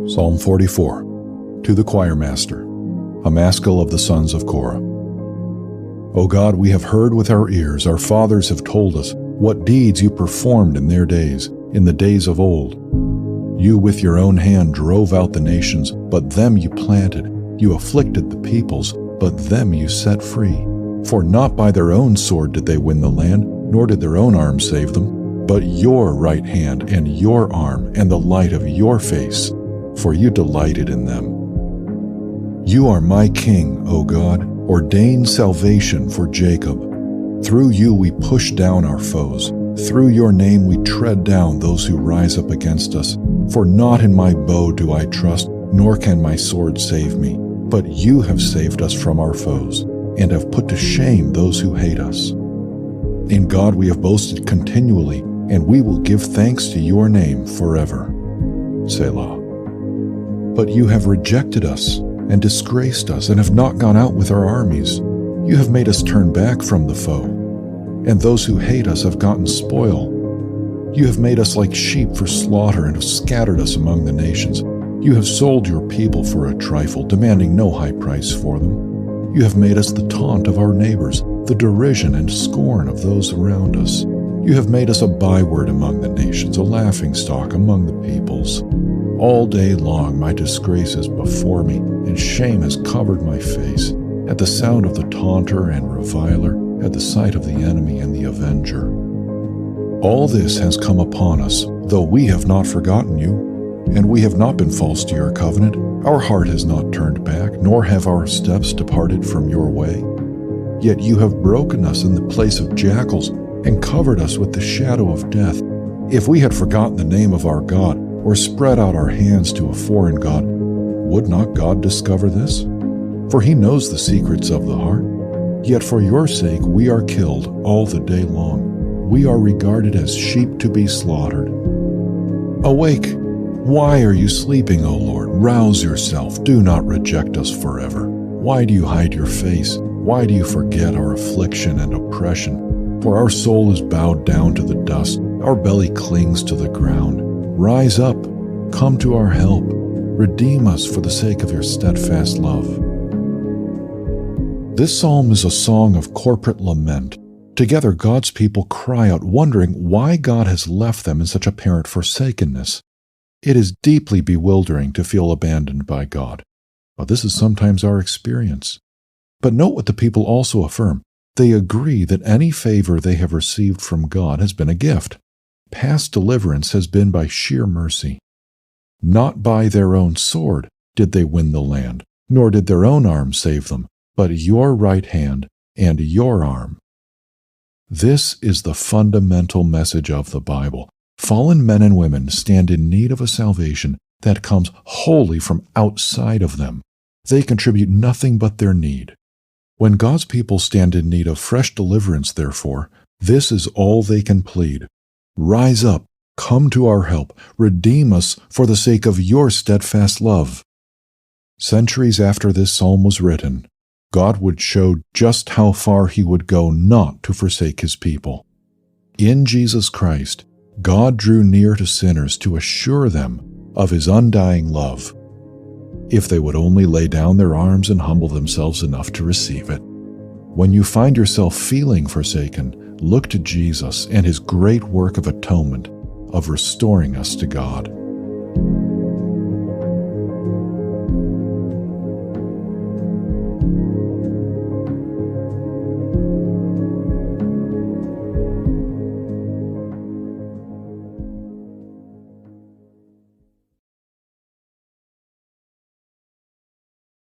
Psalm 44. To the choir master, a maskil of the sons of Korah. O God, we have heard with our ears, our fathers have told us, what deeds you performed in their days, in the days of old. You with your own hand drove out the nations, but them you planted. You afflicted the peoples, but them you set free. For not by their own sword did they win the land, nor did their own arm save them, but your right hand and your arm and the light of your face, for you delighted in them. You are my King, O God, ordain salvation for Jacob. Through you we push down our foes. Through your name we tread down those who rise up against us. For not in my bow do I trust, nor can my sword save me. But you have saved us from our foes, and have put to shame those who hate us. In God we have boasted continually, and we will give thanks to your name forever. Selah. But you have rejected us, and disgraced us, and have not gone out with our armies. You have made us turn back from the foe, and those who hate us have gotten spoil. You have made us like sheep for slaughter, and have scattered us among the nations. You have sold your people for a trifle, demanding no high price for them. You have made us the taunt of our neighbors, the derision and scorn of those around us. You have made us a byword among the nations, a laughingstock among the peoples. All day long my disgrace is before me, and shame has covered my face, at the sound of the taunter and reviler, at the sight of the enemy and the avenger. All this has come upon us, though we have not forgotten you, and we have not been false to your covenant. Our heart has not turned back, nor have our steps departed from your way. Yet you have broken us in the place of jackals, and covered us with the shadow of death. If we had forgotten the name of our God, or spread out our hands to a foreign god, would not God discover this? For he knows the secrets of the heart. Yet for your sake we are killed all the day long. We are regarded as sheep to be slaughtered. Awake! Why are you sleeping, O Lord? Rouse yourself. Do not reject us forever. Why do you hide your face? Why do you forget our affliction and oppression? For our soul is bowed down to the dust. Our belly clings to the ground. Rise up, come to our help, redeem us for the sake of your steadfast love. This psalm is a song of corporate lament. Together God's people cry out, wondering why God has left them in such apparent forsakenness. It is deeply bewildering to feel abandoned by God. But this is sometimes our experience. But note what the people also affirm. They agree that any favor they have received from God has been a gift. Past deliverance has been by sheer mercy. Not by their own sword did they win the land, nor did their own arm save them, but your right hand and your arm. This is the fundamental message of the Bible. Fallen men and women stand in need of a salvation that comes wholly from outside of them. They contribute nothing but their need. When God's people stand in need of fresh deliverance, therefore, this is all they can plead. Rise up, come to our help, redeem us for the sake of your steadfast love. Centuries after this psalm was written, God would show just how far he would go not to forsake his people. In Jesus Christ, God drew near to sinners to assure them of his undying love, if they would only lay down their arms and humble themselves enough to receive it. When you find yourself feeling forsaken, look to Jesus and his great work of atonement, of restoring us to God.